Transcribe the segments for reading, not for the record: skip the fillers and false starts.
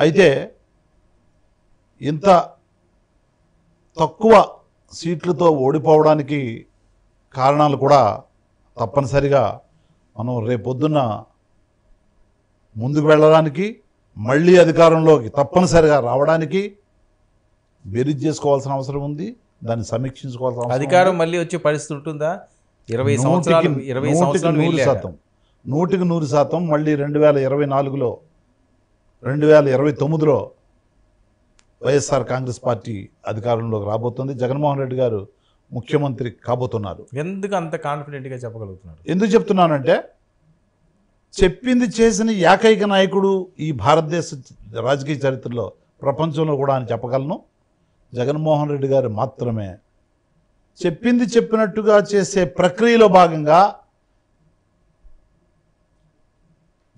అయితే ఇంత తక్కువ సీట్లతో ఓడిపోవడానికి కారణాలు కూడా తప్పనిసరిగా మనం రేపొద్దున్న ముందుకు వెళ్ళడానికి, మళ్ళీ అధికారంలోకి తప్పనిసరిగా రావడానికి బెరీజ్ చేసుకోవాల్సిన అవసరం ఉంది. దాన్ని సమీక్షించుకోవాల్సిన అవసరం. అధికారం మళ్ళీ వచ్చే పరిస్థితి ఉంటుందా? 20 సంవత్సరాలు 100% మళ్ళీ 2024లో 2029లో వైఎస్ఆర్ కాంగ్రెస్ పార్టీ అధికారంలోకి రాబోతుంది. జగన్మోహన్ రెడ్డి గారు ముఖ్యమంత్రి కాబోతున్నారు. ఎందుకు అంత కాన్ఫిడెంట్గా చెప్పగలుగుతున్నారు? ఎందుకు చెప్తున్నానంటే, చెప్పింది చేసిన ఏకైక నాయకుడు ఈ భారతదేశ రాజకీయ చరిత్రలో, ప్రపంచంలో కూడా అని చెప్పగలను జగన్మోహన్ రెడ్డి గారు మాత్రమే. చెప్పింది చెప్పినట్టుగా చేసే ప్రక్రియలో భాగంగా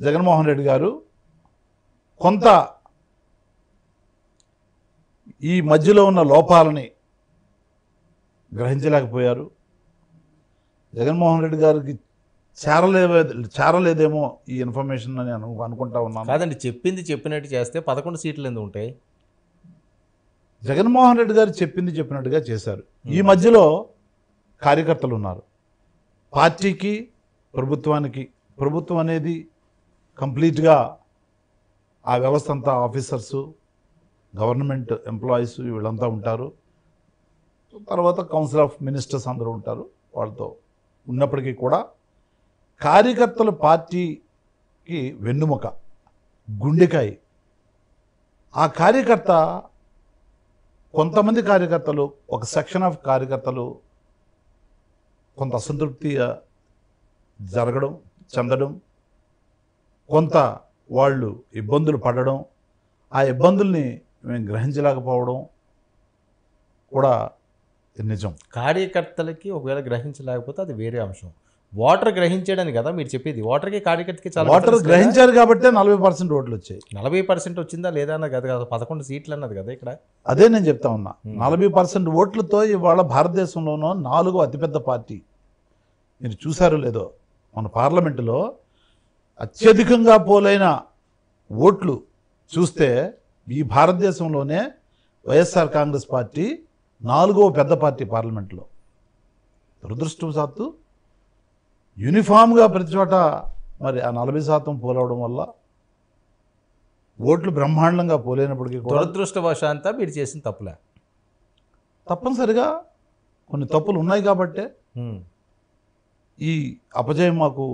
జగన్మోహన్ రెడ్డి గారు కొంత ఈ మధ్యలో ఉన్న లోపాలని గ్రహించలేకపోయారు. జగన్మోహన్ రెడ్డి గారికి చేరలేదేమో ఈ ఇన్ఫర్మేషన్ అని అనుకుంటా ఉన్నాను. కాదండి, చెప్పింది చెప్పినట్టు చేస్తే 11 సీట్లు ఎందుకు ఉంటాయి? జగన్మోహన్ రెడ్డి గారు చెప్పింది చెప్పినట్టుగా చేశారు. ఈ మధ్యలో కార్యకర్తలు ఉన్నారు. పార్టీకి ప్రభుత్వానికి, ప్రభుత్వం అనేది కంప్లీట్గా ఆ వ్యవస్థ అంతా ఆఫీసర్సు, గవర్నమెంట్ ఎంప్లాయీస్ వీళ్ళంతా ఉంటారు. తర్వాత కౌన్సిల్ ఆఫ్ మినిస్టర్స్ అందరూ ఉంటారు. వాళ్ళతో ఉన్నప్పటికీ కూడా కార్యకర్తలు పార్టీకి వెన్నుముక, గుండెకాయ. ఆ కార్యకర్త, కొంతమంది కార్యకర్తలు, ఒక సెక్షన్ ఆఫ్ కార్యకర్తలు కొంత అసంతృప్తిగా చెందడం, కొంత వాళ్ళు ఇబ్బందులు పడడం, ఆ ఇబ్బందుల్ని మేము గ్రహించలేకపోవడం కూడా నిజం. కార్యకర్తలకి ఒకవేళ గ్రహించలేకపోతే అది వేరే అంశం. ఓటర్ గ్రహించాడని కదా మీరు చెప్పేది. ఓటర్కి కార్యకర్తకి చాలా ఓటర్ గ్రహించారు కాబట్టి 40% ఓట్లు వచ్చాయి. 40% వచ్చిందా లేదా అన్నది కదా, 11 సీట్లు అన్నది కదా ఇక్కడ. అదే నేను చెప్తా ఉన్నా. 40% ఓట్లతో ఇవాళ భారతదేశంలోనూ 4వ అతిపెద్ద పార్టీ. మీరు చూసారో లేదో, మన పార్లమెంటులో అత్యధికంగా పోలైన ఓట్లు చూస్తే ఈ భారతదేశంలోనే వైఎస్ఆర్ కాంగ్రెస్ పార్టీ 4వ పెద్ద పార్టీ పార్లమెంట్లో. దురదృష్టవశాత్తు యూనిఫామ్గా ప్రతి చోట మరి ఆ 40% పోలవడం వల్ల ఓట్లు బ్రహ్మాండంగా పోలేనప్పటికీ కూడా దురదృష్టవశాంతా మీరు చేసిన తప్పులే. తప్పనిసరిగా కొన్ని తప్పులు ఉన్నాయి కాబట్టే ఈ అపజయం మాకు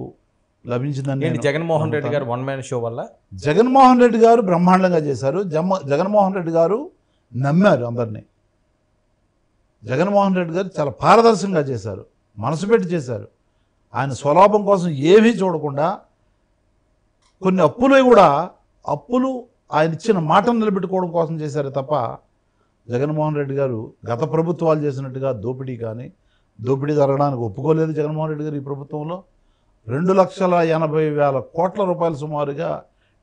లభించిందని. జగన్మోహన్ రెడ్డి గారు వన్ మ్యాన్ షో వల్ల? జగన్మోహన్ రెడ్డి గారు బ్రహ్మాండంగా చేశారు. జగన్మోహన్ రెడ్డి గారు నమ్మారు అందరినీ. జగన్మోహన్ రెడ్డి గారు చాలా పారదర్శకంగా చేశారు, మనసు పెట్టి చేశారు. ఆయన స్వలాభం కోసం ఏమీ చూడకుండా కొన్ని అప్పులు ఆయన ఇచ్చిన మాటను నిలబెట్టుకోవడం కోసం చేశారు తప్ప, జగన్మోహన్ రెడ్డి గారు గత ప్రభుత్వాలు చేసినట్టుగా దోపిడీ జరగడానికి ఒప్పుకోలేదు. జగన్మోహన్ రెడ్డి గారు ఈ ప్రభుత్వంలో 2,80,000 కోట్ల రూపాయలు సుమారుగా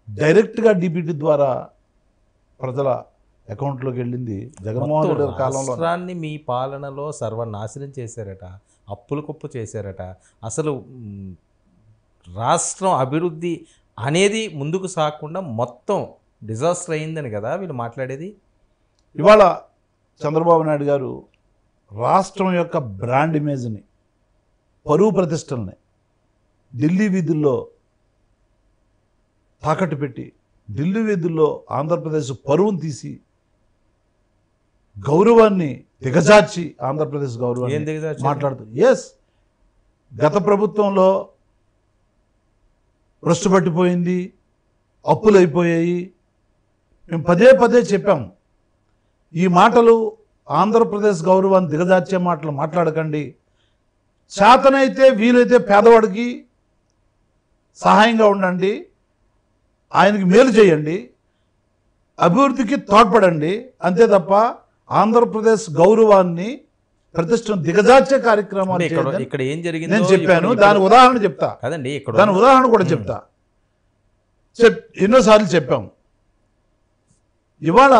డైరెక్ట్గా డీబీటీ ద్వారా ప్రజల అకౌంట్లోకి వెళ్ళింది జగన్మోహన్ రెడ్డి గారి కాలంలో. రాష్ట్రాన్ని మీ పాలనలో సర్వనాశనం చేశారట, అప్పుల కుప్పు చేశారట. అసలు రాష్ట్రం అభివృద్ధి అనేది ముందుకు సాగకుండా మొత్తం డిజాస్టర్ అయిందని కదా వీళ్ళు మాట్లాడేది. ఇవాళ చంద్రబాబు నాయుడు గారు రాష్ట్రం యొక్క బ్రాండ్ ఇమేజ్ని, పరువు ప్రతిష్టల్ని ఢిల్లీ వీధుల్లో తాకట్టు పెట్టి, ఢిల్లీ వీధుల్లో ఆంధ్రప్రదేశ్ పరువును తీసి, గౌరవాన్ని దిగజార్చి, ఆంధ్రప్రదేశ్ గౌరవాన్ని మాట్లాడుతుంది. గత ప్రభుత్వంలో భ్రష్టు పట్టిపోయింది, అప్పులు అయిపోయాయి. మేము పదే చెప్పాము, ఈ మాటలు ఆంధ్రప్రదేశ్ గౌరవాన్ని దిగజార్చే మాటలు మాట్లాడకండి. చేతనైతే వీలైతే పేదవాడికి సహాయంగా ఉండండి, ఆయనకి మేలు చేయండి, అభివృద్ధికి తోడ్పడండి. అంతే తప్ప ఆంధ్రప్రదేశ్ గౌరవాన్ని, ప్రతిష్టను దిగజార్చే కార్యక్రమాలు ఇక్కడ ఏం జరిగింది నేను చెప్పాను. దాని ఉదాహరణ చెప్తా కదండి, దాని ఉదాహరణ కూడా చెప్తా. ఎన్నోసార్లు చెప్పాము. ఇవాళ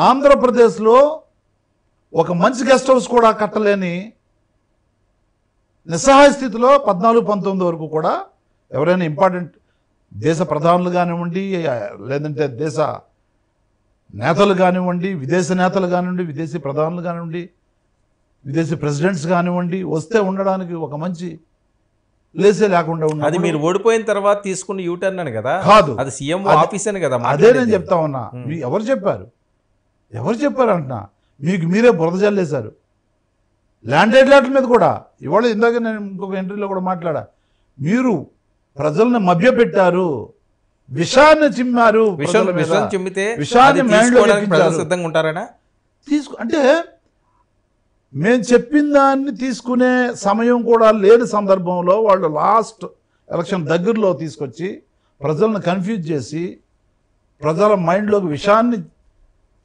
ఆంధ్రప్రదేశ్లో ఒక మంచి గెస్ట్ హౌస్ కూడా కట్టలేని నిస్సహాయ స్థితిలో 14-19 వరకు కూడా ఎవరైనా ఇంపార్టెంట్ దేశ ప్రధానులు కానివ్వండి, లేదంటే దేశ నేతలు కానివ్వండి, విదేశీ నేతలు కానివ్వండి, విదేశీ ప్రధానులు కానివ్వండి, విదేశీ ప్రెసిడెంట్స్ కానివ్వండి, వస్తే ఉండడానికి ఒక మంచి ప్లేసే లేకుండా అది ఉన్నప్పుడు మీరు ఓడిపోయిన తర్వాత తీసుకున్న యూటర్న్ అని కదా, కాదు. అది సీఎం ఆఫీస్ అని కదా అదే మాట్లాడేది. నేను చెప్తా ఉన్నా. ఎవరు చెప్పారు అంటున్నా. మీకు మీరే బురద జల్లేశారు. ల్యాండ్ ఏర్లాట్ల మీద కూడా ఇవాళ ఇందాక నేను ఇంకొక ఇంటర్వ్యూలో కూడా మాట్లాడా. మీరు ప్రజల్ని మభ్యపెట్టారు, విషాన్ని చిమ్మారు, విషయం ప్రజల మీద. విషయం చిమ్మితే విషాన్ని అది మైండ్లో తీసుకోవడానికి ప్రజలు ఎక్కించారు. సిద్ధంగా ఉంటారనా? అంటే మేము చెప్పిన దాన్ని తీసుకునే సమయం కూడా లేని సందర్భంలో వాళ్ళు లాస్ట్ ఎలక్షన్ దగ్గరలో తీసుకొచ్చి ప్రజలను కన్ఫ్యూజ్ చేసి ప్రజల మైండ్లోకి విషయాన్ని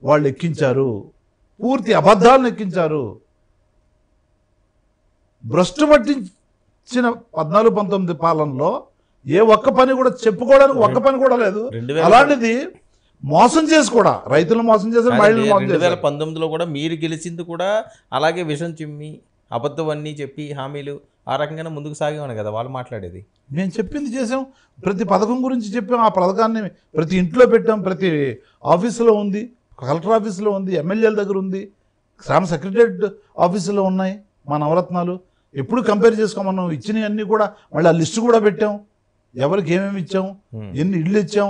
వాళ్ళు ఎక్కించారు, పూర్తి అబద్ధాలను ఎక్కించారు. భ్రష్టు పట్టించిన 14-19 పాలనలో ఏ ఒక్క పని కూడా చెప్పుకోవడానికి ఒక్క పని కూడా లేదు. 2000 అలాంటిది మోసం చేసి కూడా రైతులు మోసం చేశారు, మహిళలు మోసం చేశారు. 2019లో కూడా మీరు గెలిచింది కూడా అలాగే విషం చిమ్మి అబద్ధం అన్నీ చెప్పి హామీలు ఆ రకంగానే ముందుకు సాగేవాను కదా వాళ్ళు మాట్లాడేది. మేము చెప్పింది చేసాం, ప్రతి పథకం గురించి చెప్పాం, ఆ పథకాన్ని ప్రతి ఇంట్లో పెట్టాం, ప్రతి ఆఫీసులో ఉంది, కలెక్టర్ ఆఫీసులో ఉంది, ఎమ్మెల్యేల దగ్గర ఉంది, గ్రామ సెక్రటరియట్ ఆఫీసులో ఉన్నాయి మా నవరత్నాలు. ఎప్పుడు కంపేర్ చేసుకోమన్నాం, ఇచ్చినవి అన్నీ కూడా మళ్ళీ ఆ లిస్టు కూడా పెట్టాం, ఎవరికి ఏమేమి ఇచ్చాం, ఎన్ని ఇళ్ళు ఇచ్చాం,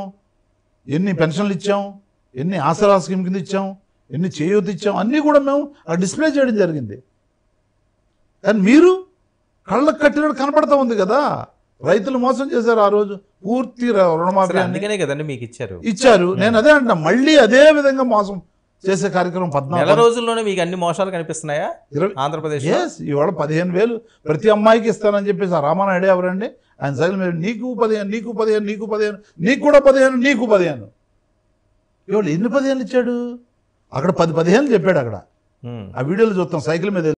ఎన్ని పెన్షన్లు ఇచ్చాం, ఎన్ని ఆసరా స్కీమ్ కింద ఇచ్చాం, ఎన్ని చేయూత ఇచ్చాం, అన్నీ కూడా మేము డిస్ప్లే చేయడం జరిగింది. కానీ మీరు కళ్ళకు కట్టినట్టు కనపడతా ఉంది కదా. రైతులు మోసం చేశారు ఆ రోజు, పూర్తి రుణమాఫీ అందుకనే కదండి మీకు ఇచ్చారు. ఇచ్చారు. నేను అదే అంటున్నా, మళ్ళీ అదే విధంగా మోసం చేసే కార్యక్రమం 14 నెల రోజుల్లోనే మీకు అన్ని మోసాలు కనిపిస్తున్నాయా ఆంధ్రప్రదేశ్? ఇవాళ 15,000 ప్రతి అమ్మాయికి ఇస్తానని చెప్పేసి ఆ రామానాయుడు ఎవరండి, ఆయన సైకిల్ మీద నీకు 15, నీకు 15, నీకు 15, నీకు కూడా 15, నీకు 15. ఇవాళ ఎన్ని 15 ఇచ్చాడు? అక్కడ 10 చెప్పాడు. అక్కడ ఆ వీడియోలు చూస్తాం, సైకిల్ మీద